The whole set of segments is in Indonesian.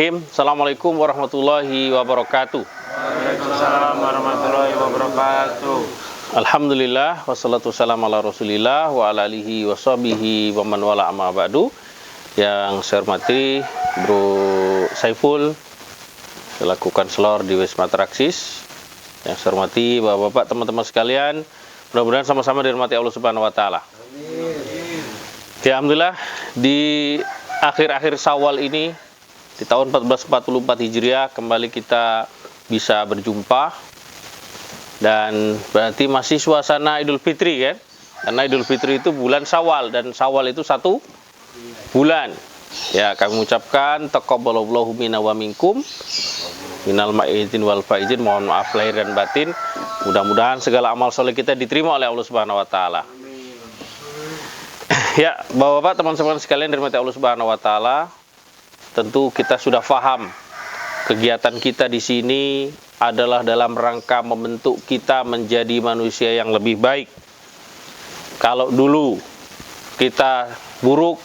Bismillahirrahmanirrahim. Assalamualaikum warahmatullahi wabarakatuh. Waalaikumsalam warahmatullahi wabarakatuh. Alhamdulillah, wassalatu wassalamu ala rasulillah wa ala alihi wa sahbihi wa man wala amma ba'du. Yang saya hormati Bro Saiful selaku Kanselor di Wisma Traksis. Yang saya hormati Bapak-bapak, teman-teman sekalian, mudah-mudahan sama-sama dirahmati Allah Subhanahu wa taala. Ya, alhamdulillah di akhir-akhir Syawal ini di tahun 1444 Hijriah kembali kita bisa berjumpa, dan berarti masih suasana Idul Fitri kan, karena Idul Fitri itu bulan Syawal dan Syawal itu 1 bulan. Ya, kami mengucapkan taqabbalallahu minna wa minkum minal ma'idin wal faizin, mohon maaf lahir dan batin. Mudah-mudahan segala amal soleh kita diterima oleh Allah Subhanahu wa taala. Ya, Bapak-bapak, teman-teman sekalian dirahmati Allah Subhanahu wa taala, tentu kita sudah paham kegiatan kita di sini adalah dalam rangka membentuk kita menjadi manusia yang lebih baik. Kalau dulu kita buruk,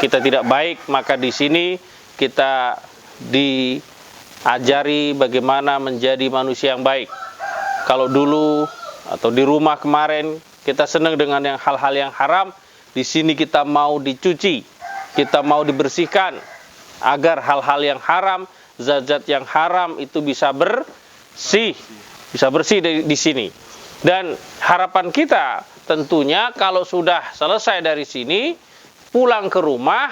kita tidak baik, maka di sini kita diajari bagaimana menjadi manusia yang baik. Kalau dulu atau di rumah kemarin kita senang dengan yang hal-hal yang haram, di sini kita mau dicuci, kita mau dibersihkan agar hal-hal yang haram, zat-zat yang haram itu bisa bersih di sini. Dan harapan kita tentunya kalau sudah selesai dari sini, pulang ke rumah,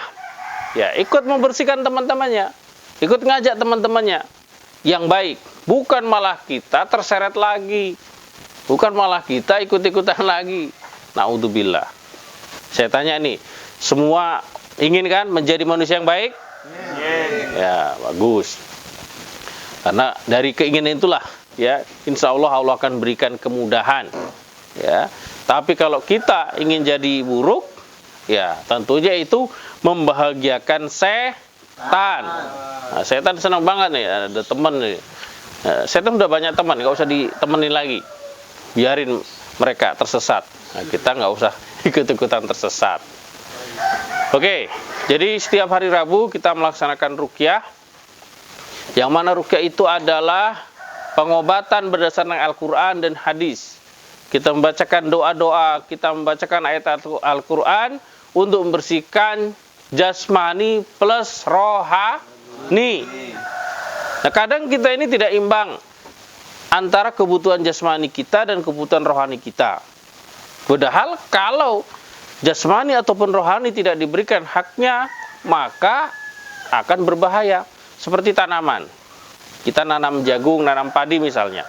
ya ikut membersihkan teman-temannya, ikut ngajak teman-temannya yang baik, bukan malah kita terseret lagi, bukan malah kita ikut-ikutan lagi. Naudzubillah. Saya tanya nih, semua ingin kan menjadi manusia yang baik? Ya, bagus. Karena dari keinginan itulah, ya, insya Allah Allah akan berikan kemudahan. Ya, tapi kalau kita ingin jadi buruk, ya tentunya itu membahagiakan setan. Nah, setan senang banget nih, ada teman nih. Setan udah banyak teman, nggak usah ditemenin lagi. Biarin mereka tersesat. Nah, kita nggak usah ikut-ikutan tersesat. Oke, jadi setiap hari Rabu kita melaksanakan ruqyah, yang mana ruqyah itu adalah pengobatan berdasarkan Al-Quran dan hadis. Kita membacakan doa-doa, kita membacakan ayat Al-Quran untuk membersihkan jasmani plus rohani. Nah, kadang kita ini tidak imbang antara kebutuhan jasmani kita dan kebutuhan rohani kita. Padahal kalau jasmani ataupun rohani tidak diberikan haknya, maka akan berbahaya. Seperti tanaman. Kita nanam jagung, nanam padi misalnya.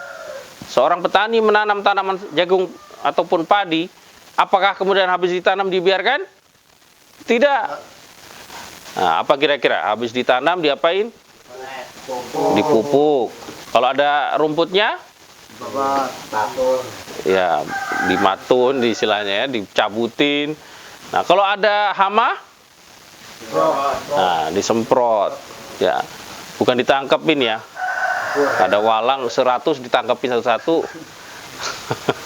Seorang petani menanam tanaman jagung ataupun padi, apakah kemudian habis ditanam dibiarkan? Tidak. Nah, apa kira-kira? Habis ditanam diapain? Dipupuk. Kalau ada rumputnya? Ya, dimatun istilahnya, ya, dicabutin. Nah, kalau ada hama, nah disemprot. Ya, bukan ditangkepin ya. Ada walang 100 ditangkepin satu-satu,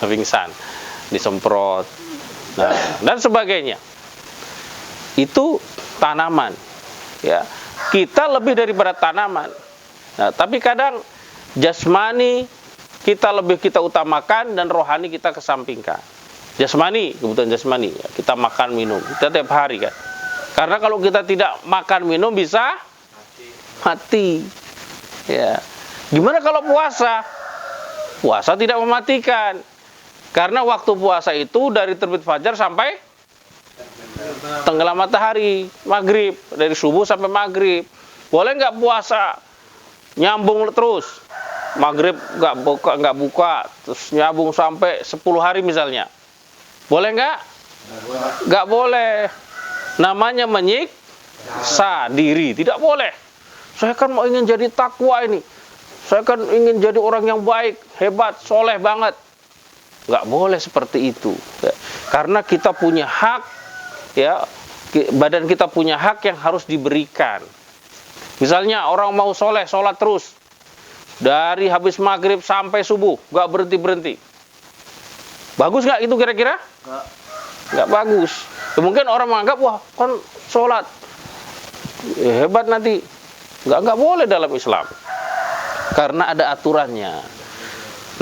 pingsan, disemprot. Nah, dan sebagainya. Itu tanaman. Ya, kita lebih daripada tanaman. Nah, tapi kadang jasmani kita utamakan dan rohani kita kesampingkan. Jasmani, kebutuhan jasmani, ya, kita makan minum, kita tiap hari kan. Karena kalau kita tidak makan minum bisa mati. Ya. Gimana kalau puasa? Puasa tidak mematikan. Karena waktu puasa itu dari terbit fajar sampai tenggelam matahari, maghrib, dari subuh sampai maghrib. Boleh nggak puasa nyambung terus? Maghrib nggak buka, terus nyambung sampai 10 hari misalnya. Boleh nggak? Nggak boleh. Namanya menyiksa diri, tidak boleh. Saya kan mau ingin jadi takwa ini. Saya kan ingin jadi orang yang baik, hebat, soleh banget. Nggak boleh seperti itu. Ya. Karena kita punya hak, ya, badan kita punya hak yang harus diberikan. Misalnya orang mau soleh, sholat terus. Dari habis maghrib sampai subuh, nggak berhenti-berhenti. Bagus nggak itu kira-kira? Nggak bagus. Ya, mungkin orang menganggap, wah kan sholat, ya, hebat nanti. Nggak boleh dalam Islam. Karena ada aturannya.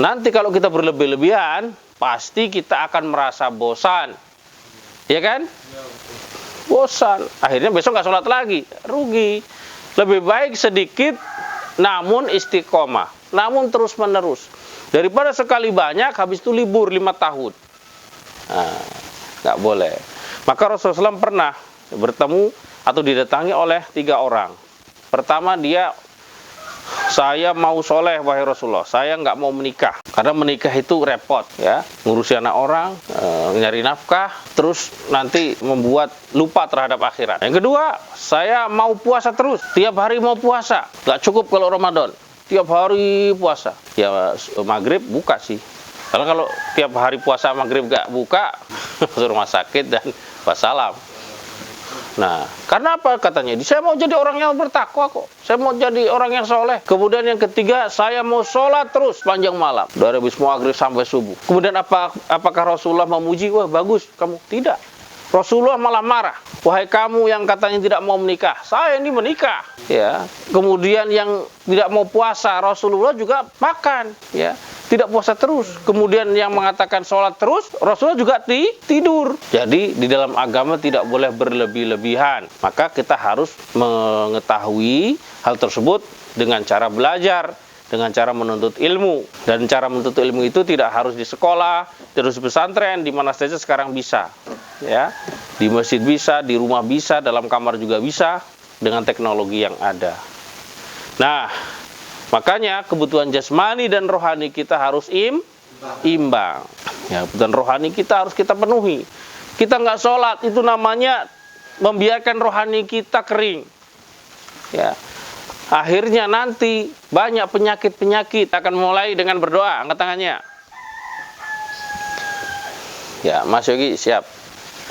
Nanti kalau kita berlebih-lebihan, pasti kita akan merasa bosan. Ya kan? Bosan. Akhirnya besok nggak sholat lagi. Rugi. Lebih baik sedikit, namun istiqomah. Namun terus-menerus. Daripada sekali banyak, habis itu libur 5 tahun. Nah, nggak boleh. Maka Rasulullah SAW pernah bertemu atau didatangi oleh 3 orang. Pertama dia, saya mau soleh wahai Rasulullah, saya nggak mau menikah. Karena menikah itu repot ya, ngurusi anak orang, nyari nafkah, terus nanti membuat lupa terhadap akhirat. Yang kedua, saya mau puasa terus, tiap hari mau puasa, nggak cukup kalau Ramadan, tiap hari puasa. Ya maghrib buka sih. Karena kalau tiap hari puasa maghrib nggak buka, masuk rumah sakit dan wassalam. Nah, karena apa katanya? Saya mau jadi orang yang bertakwa kok. Saya mau jadi orang yang soleh. Kemudian yang ketiga, saya mau sholat terus panjang malam. Dari habis maghrib sampai subuh. Kemudian apakah Rasulullah memuji? Wah bagus, kamu. Tidak. Rasulullah malah marah. Wahai kamu yang katanya tidak mau menikah, saya ini menikah. Ya. Kemudian yang tidak mau puasa, Rasulullah juga makan. Ya. Tidak puasa terus. Kemudian yang mengatakan sholat terus, Rasulullah juga tidur. Jadi di dalam agama tidak boleh berlebih-lebihan. Maka kita harus mengetahui hal tersebut dengan cara belajar, dengan cara menuntut ilmu. Dan cara menuntut ilmu itu tidak harus di sekolah, terus pesantren, di mana saja sekarang bisa. Ya, di masjid bisa, di rumah bisa, dalam kamar juga bisa, dengan teknologi yang ada. Nah, makanya kebutuhan jasmani dan rohani kita harus imbang. Ya, kebutuhan rohani kita harus kita penuhi. Kita nggak sholat, itu namanya membiarkan rohani kita kering. Ya, akhirnya nanti banyak penyakit-penyakit. Akan mulai dengan berdoa, angkat tangannya. Ya, Mas Yogi siap.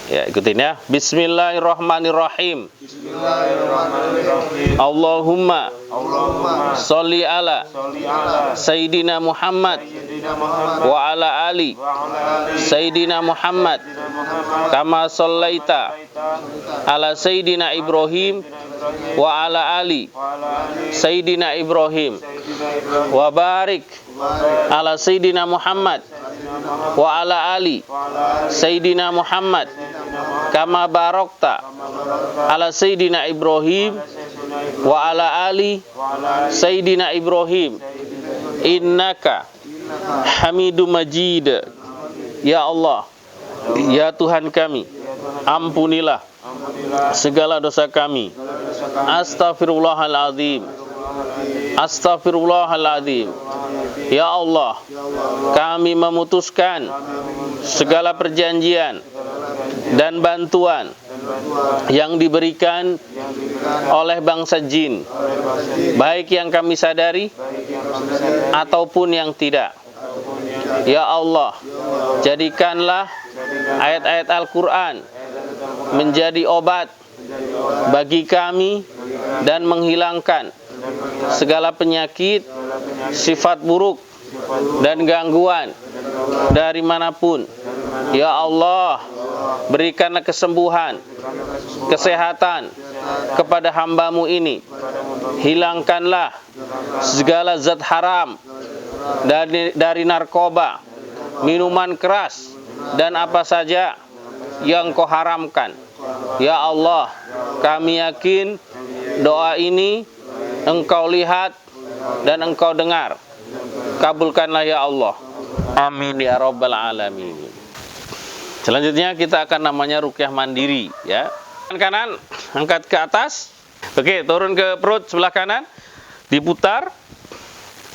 Ya, ikutin ya. Bismillahirrahmanirrahim. Bismillahirrahmanirrahim. Allahumma Allahumma sholli ala sholli ala Sayyidina Muhammad Sayyidina Muhammad wa ala ali wa ala ali Sayyidina Muhammad Sayyidina Muhammad kama shallaita ala Sayyidina Ibrahim wa ala ali wa ala ali Sayyidina Ibrahim Sayyidina Ibrahim wa barik ala Sayyidina Muhammad wa ala ali Sayyidina Muhammad kama barakta ala Sayyidina Ibrahim wa ala ali Sayyidina Ibrahim innaka Hamidum Majid. Ya Allah, ya Tuhan kami, ampunilah segala dosa kami. Astaghfirullahaladzim. Astaghfirullahaladzim. Ya Allah, kami memutuskan segala perjanjian dan bantuan yang diberikan oleh bangsa jin, baik yang kami sadari ataupun yang tidak. Ya Allah, jadikanlah ayat-ayat Al-Quran menjadi obat bagi kami dan menghilangkan segala penyakit, sifat buruk dan gangguan dari manapun. Ya Allah, berikanlah kesembuhan, kesehatan kepada hamba-Mu ini. Hilangkanlah segala zat haram dari narkoba, minuman keras, dan apa saja yang Kau haramkan. Ya Allah, kami yakin doa ini Engkau lihat dan Engkau dengar. Kabulkanlah ya Allah. Amin ya rabbal alamin. Selanjutnya kita akan namanya ruqyah mandiri ya. Kanan angkat ke atas. Oke, turun ke perut sebelah kanan. Diputar.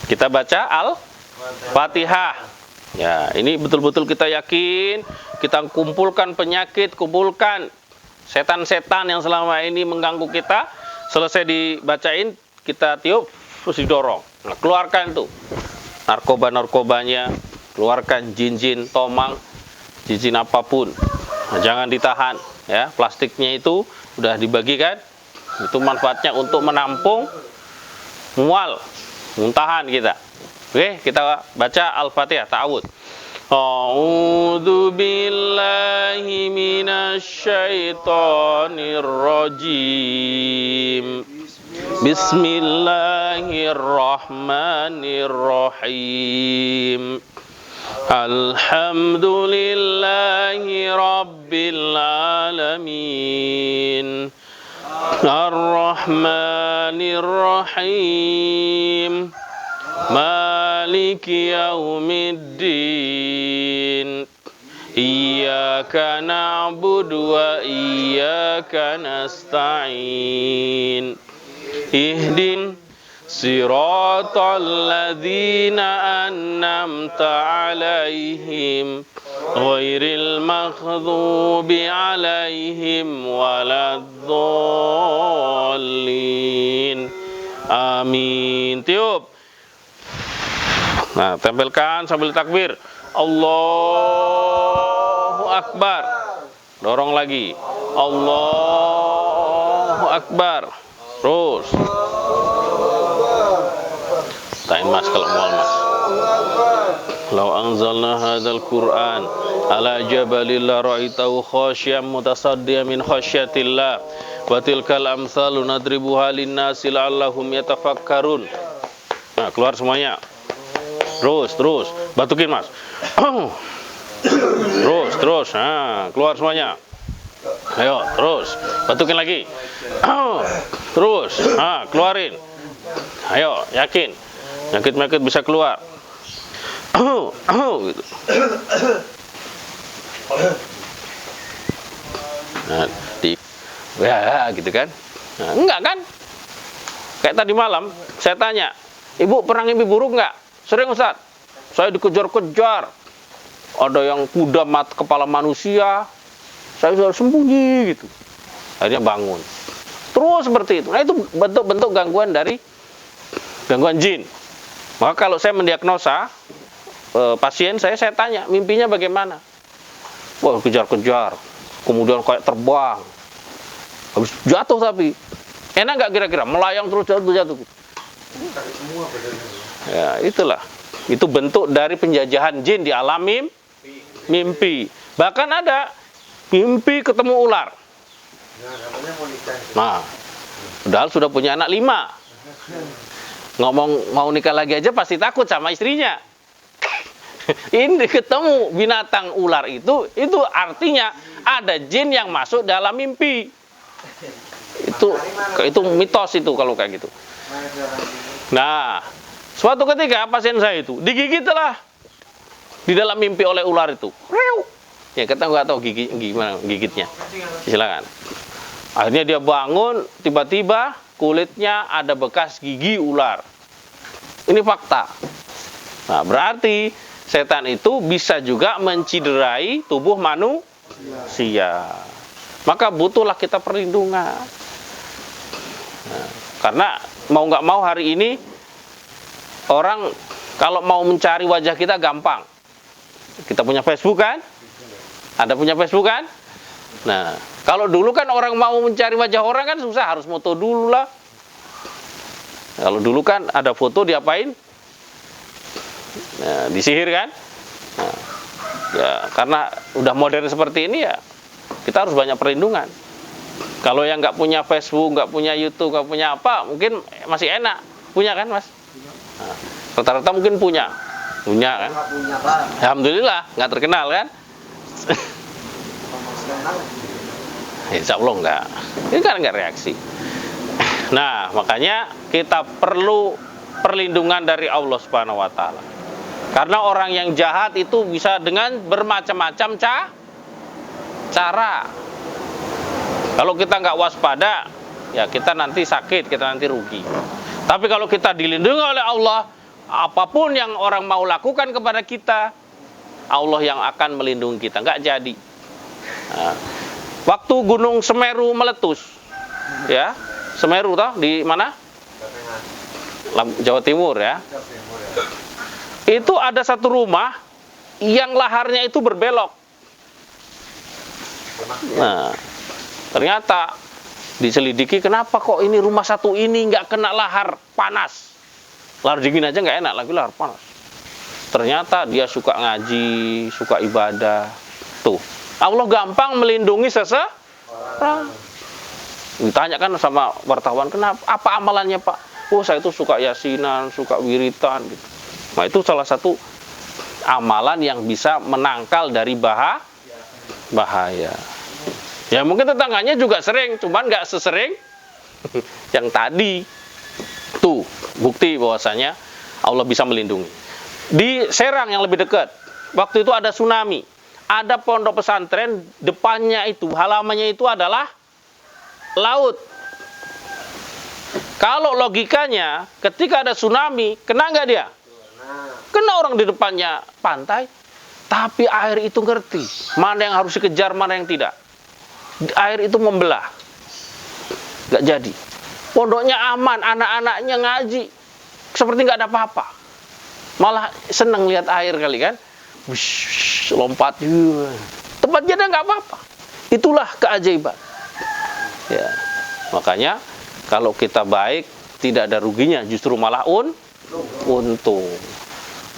Kita baca Al-Fatihah. Ya, ini betul-betul kita yakin, kita kumpulkan penyakit, kumpulkan setan-setan yang selama ini mengganggu kita. Selesai dibacain, kita tiup, terus didorong. Nah, keluarkan tuh narkoba-narkobanya, keluarkan jin-jin, tomang, jin apapun. Nah, jangan ditahan ya, plastiknya itu udah dibagikan. Itu manfaatnya untuk menampung mual, muntahan kita. Oke, kita baca Al-Fatihah, ta'awudz. A'udzu billahi minasy syaithanir rajim. Bismillahirrahmanirrahim. Alhamdulillahi Rabbil Alamin. Ar-Rahmanir-Rahim. Maliki Yaumiddin. Iyyaka na'budu wa iyyaka nasta'in. Ihdin siratal ladzina an'amta 'alaihim ghairil maghdubi 'alaihim waladdallin. Amin. Tiup. Nah, tempelkan sambil takbir. Allahu Akbar. Dorong lagi. Allahu Akbar. Terus. Tain mas kalau mual mas. Lau anzalna hadzal Qur'an ala jabalil la ra'aitahu khashiyan mutasaddian min khasyatillah wa tilkal amsalu nadribuha lin-nasi la'allahum yatafakkarun. Nah, keluar semuanya. Terus, batukin mas. Terus, nah, keluar semuanya. Ayo, terus, batukin lagi. Terus, nah, keluarin. Ayo, yakin. Nyakit-nyakit bisa keluar. Gitu. Nah, ya, gitu kan. Nah, enggak kan? Kayak tadi malam, saya tanya, Ibu pernah mimpi buruk enggak? Sering Ustaz. Saya dikejar-kejar. Ada yang kuda kepala manusia. Saya sudah sembunyi gitu. Akhirnya bangun. Terus seperti itu. Nah, itu bentuk-bentuk gangguan jin. Maka kalau saya mendiagnosa pasien saya tanya, mimpinya bagaimana? Wah, kejar-kejar. Kemudian kayak terbang. Habis jatuh tapi. Enak nggak kira-kira? Melayang terus jatuh gitu. Ya, itulah. Itu bentuk dari penjajahan jin di alam mimpi. Bahkan ada mimpi ketemu ular. Nah, padahal sudah punya anak 5. Ngomong mau nikah lagi aja pasti takut sama istrinya. Ini ketemu binatang ular itu artinya ada jin yang masuk dalam mimpi. Itu mitos itu kalau kayak gitu. Nah, suatu ketika pasien saya itu digigitlah di dalam mimpi oleh ular itu. Ya, kita nggak tahu gimana gigitnya. Silakan. Akhirnya dia bangun, tiba-tiba kulitnya ada bekas gigi ular. Ini fakta. Nah, berarti setan itu bisa juga menciderai tubuh manusia. Maka butuhlah kita perlindungan. Nah, karena mau nggak mau hari ini orang kalau mau mencari wajah kita gampang. Kita punya Facebook kan? Ada punya Facebook kan? Nah, kalau dulu kan orang mau mencari wajah orang kan susah, harus foto dulu lah. Kalau dulu kan ada foto diapain? Nah, disihir kan? Nah, ya karena udah modern seperti ini ya kita harus banyak perlindungan. Kalau yang nggak punya Facebook, nggak punya YouTube, nggak punya apa, mungkin masih enak. Punya kan mas? Nah, rata-rata mungkin punya kan? Alhamdulillah nggak terkenal kan? Insya Allah enggak. Ini kan enggak reaksi. Nah, makanya kita perlu perlindungan dari Allah Subhanahu wa taala. Karena orang yang jahat itu bisa dengan bermacam-macam cara. Kalau kita nggak waspada, ya kita nanti sakit, kita nanti rugi. Tapi kalau kita dilindungi oleh Allah, apapun yang orang mau lakukan kepada kita, Allah yang akan melindungi kita, nggak jadi. Nah, waktu Gunung Semeru meletus, ya, Semeru toh di mana? Jawa Timur ya. Itu ada satu rumah yang laharnya itu berbelok. Nah, ternyata diselidiki kenapa kok ini rumah satu ini nggak kena lahar panas. Lahar dingin aja nggak enak, lagi lahar panas. Ternyata dia suka ngaji, suka ibadah. Tuh, Allah gampang melindungi seseorang. Ditanyakan sama wartawan, kenapa? Apa amalannya Pak? Oh saya itu suka yasinan, suka wiritan gitu. Nah itu salah satu amalan yang bisa menangkal dari bahaya. Ya mungkin tetangganya juga sering, cuman nggak sesering yang tadi. Tuh bukti bahwasanya Allah bisa melindungi. Di Serang yang lebih dekat, waktu itu ada tsunami. Ada pondok pesantren, depannya itu, halamannya itu adalah laut. Kalau logikanya, ketika ada tsunami, kena nggak dia? Kena orang di depannya pantai. Tapi air itu ngerti, mana yang harus dikejar, mana yang tidak. Air itu membelah. Nggak jadi. Pondoknya aman, anak-anaknya ngaji. Seperti nggak ada apa-apa. Malah seneng lihat air kali kan. Wush, lompat. Tempatnya ada nggak apa-apa. Itulah keajaiban. Ya, makanya kalau kita baik tidak ada ruginya, justru malah untung.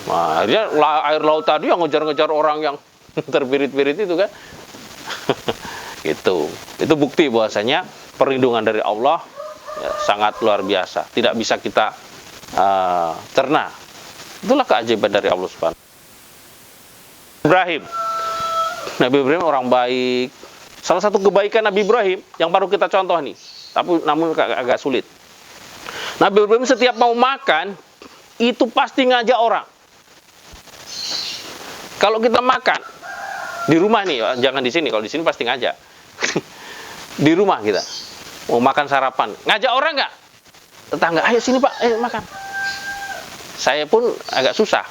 Nah, akhirnya air laut tadi yang ngejar-ngejar orang yang terbirit-birit itu kan. Itu bukti bahwasanya perlindungan dari Allah ya, sangat luar biasa, tidak bisa kita cerna. Itulah keajaiban dari Allah Subhanahu. Ibrahim, Nabi Ibrahim orang baik. Salah satu kebaikan Nabi Ibrahim yang baru kita contoh nih, tapi namun agak sulit. Nabi Ibrahim setiap mau makan itu pasti ngajak orang. Kalau kita makan di rumah nih, jangan di sini. Kalau di sini pasti ngajak. Di rumah kita mau makan sarapan, ngajak orang nggak? Tetangga, ayo sini Pak, ayo makan. Saya pun agak susah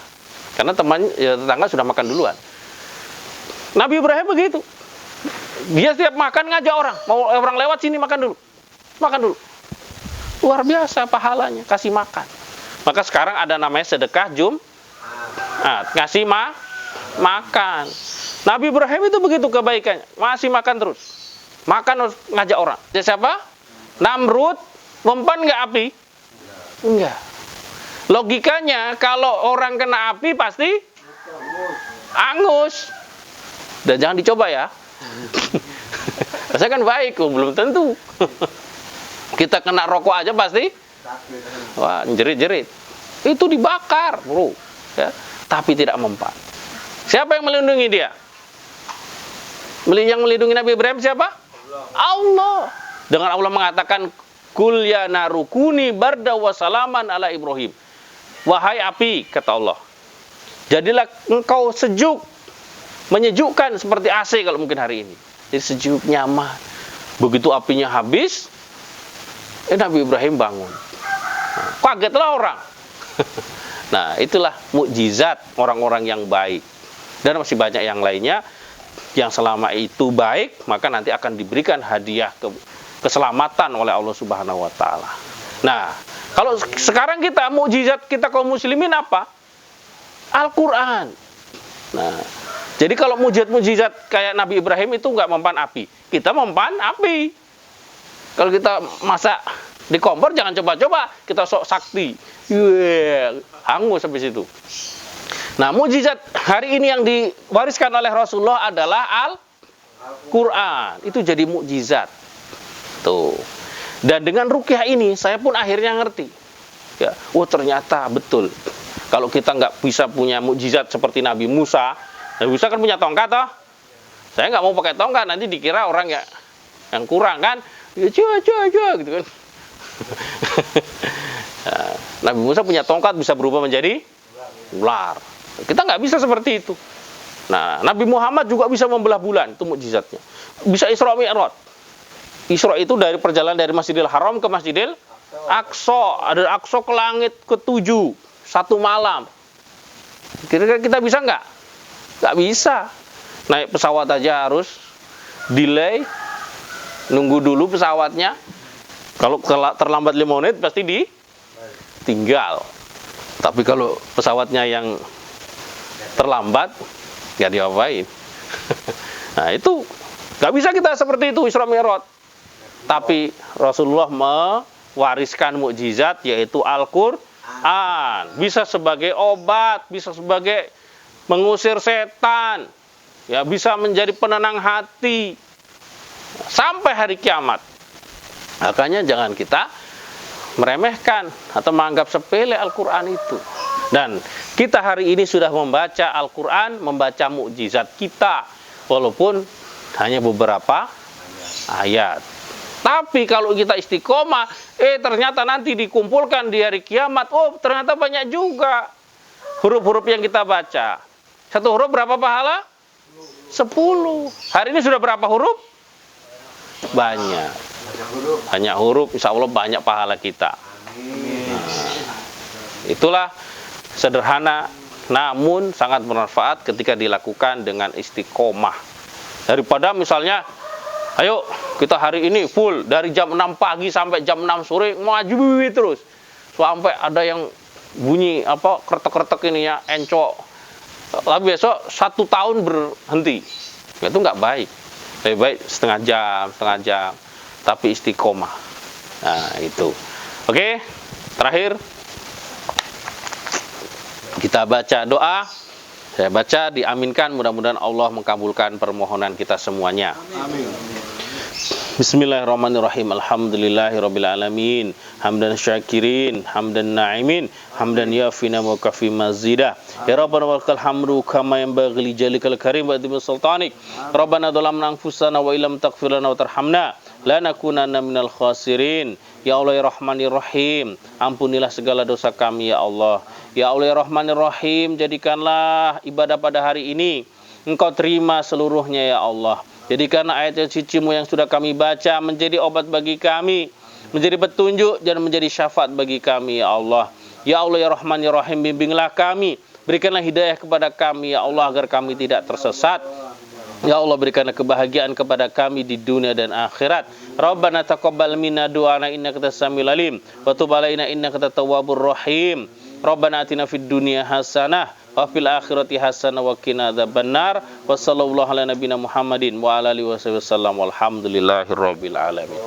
karena tetangga sudah makan duluan. Nabi Ibrahim begitu. Dia setiap makan ngajak orang, mau orang lewat sini makan dulu. Luar biasa pahalanya, kasih makan. Maka sekarang ada namanya sedekah ngasih makan. Nabi Ibrahim itu begitu kebaikannya, masih makan terus. Makan harus ngajak orang. Dia siapa? Namrud, mempan nggak api? Enggak. Logikanya kalau orang kena api pasti angus. Dan jangan dicoba ya. Saya kan baik, belum tentu. Kita kena rokok aja pasti wah, jerit-jerit. Itu dibakar, bro. Ya, tapi tidak mempan. Siapa yang melindungi dia? Yang melindungi Nabi Ibrahim siapa? Allah. Dengan Allah mengatakan, "Kul ya narukuni barda wa salaman ala Ibrahim." Wahai api, kata Allah, jadilah engkau sejuk, menyejukkan seperti AC kalau mungkin hari ini. Jadi sejuk, nyaman. Begitu apinya habis, Nabi Ibrahim bangun. Kagetlah orang. Nah, itulah mukjizat orang-orang yang baik. Dan masih banyak yang lainnya yang selama itu baik, maka nanti akan diberikan hadiah keselamatan oleh Allah Subhanahu wa taala. Nah, kalau sekarang kita mukjizat kita kaum muslimin apa? Al-Qur'an. Nah, jadi kalau mukjizat kayak Nabi Ibrahim itu nggak mempan api. Kita mempan api. Kalau kita masak di kompor jangan coba-coba kita sok sakti. Hangus habis itu. Nah, mukjizat hari ini yang diwariskan oleh Rasulullah adalah Al-Qur'an. Itu jadi mukjizat. Tuh. Dan dengan ruqyah ini saya pun akhirnya ngerti. Ya, ternyata betul. Kalau kita nggak bisa punya mukjizat seperti Nabi Musa kan punya tongkat toh. Saya nggak mau pakai tongkat, nanti dikira orang yang kurang kan. Ya, gitu kan. Nah, Nabi Musa punya tongkat bisa berubah menjadi ular. Kita nggak bisa seperti itu. Nah, Nabi Muhammad juga bisa membelah bulan, itu mukjizatnya. Bisa Isra Mi'raj. Isra itu dari perjalanan dari Masjidil Haram ke Masjidil Aqsa. Ada Aqsa ke langit ke-7, 1 malam. Kira-kira kita bisa nggak? Nggak bisa. Naik pesawat aja harus delay, nunggu dulu pesawatnya. Kalau terlambat 5 menit pasti ditinggal. Tapi kalau pesawatnya yang terlambat, nggak diapain. Nah itu nggak bisa kita seperti itu Isra Mi'raj. Tapi Rasulullah mewariskan mukjizat yaitu Al-Qur'an. Bisa sebagai obat, bisa sebagai mengusir setan, ya bisa menjadi penenang hati sampai hari kiamat. Makanya jangan kita meremehkan atau menganggap sepele Al-Quran itu. Dan kita hari ini sudah membaca Al-Quran, membaca mukjizat kita, walaupun hanya beberapa ayat. Tapi kalau kita istiqomah, ternyata nanti dikumpulkan di hari kiamat, ternyata banyak juga huruf-huruf yang kita baca. Satu huruf berapa pahala? 10. Hari ini sudah berapa huruf? Banyak. Banyak huruf, insya Allah banyak pahala kita. Itulah sederhana, namun sangat bermanfaat ketika dilakukan dengan istiqomah. Daripada misalnya, ayo kita hari ini full dari jam 6 pagi sampai jam 6 sore maju terus. Sampai ada yang bunyi kretek-kretek ini ya, encok. Tapi besok 1 tahun berhenti. Itu nggak baik. Lebih baik setengah jam. Tapi istiqomah. Nah, itu. Oke, terakhir kita baca doa. Saya baca, diaminkan, mudah-mudahan Allah mengabulkan permohonan kita semuanya. Amin. Bismillahirrahmanirrahim. Alhamdulillahirabbil alamin. Hamdan syakirin, hamdan na'imin, hamdan yafina wa kafi mazidah. Ya Rabbana walakal hamdu kama yanbaghi li jalikal karim wa adhim sultanik. Rabbana dhalamna anfusana wa illam taghfir lana wa tarhamna lanakunanna minal khasirin. Ya Allah ya Rahmanir Rahim, ampunilah segala dosa kami ya Allah. Ya Allah ya Rahmanir Rahim, jadikanlah ibadah pada hari ini Engkau terima seluruhnya ya Allah. Jadikanlah ayat-ayat suci-Mu yang sudah kami baca menjadi obat bagi kami, menjadi petunjuk dan menjadi syafaat bagi kami ya Allah. Ya Allah ya Rahman ya Rahim, bimbinglah kami, berikanlah hidayah kepada kami ya Allah agar kami tidak tersesat. Ya Allah, berikanlah kebahagiaan kepada kami di dunia dan akhirat. Rabbana taqabbal minna du'ana innaka antas samiul alim wa tub alaina innaka antat tawwabur rahim. Rabbana atina fid dunya hasanah wa fil akhirati hasanah wa qina adzabannar. Wa sallallahu ala nabiyyina Muhammadin wa ala alihi wasallam. Walhamdulillahirabbil alamin.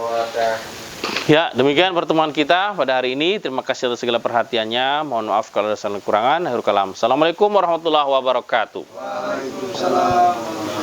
Ya, demikian pertemuan kita pada hari ini. Terima kasih atas segala perhatiannya. Mohon maaf kalau ada salah kekurangan. Akhirul kalam. Assalamualaikum warahmatullahi wabarakatuh. Waalaikumsalam.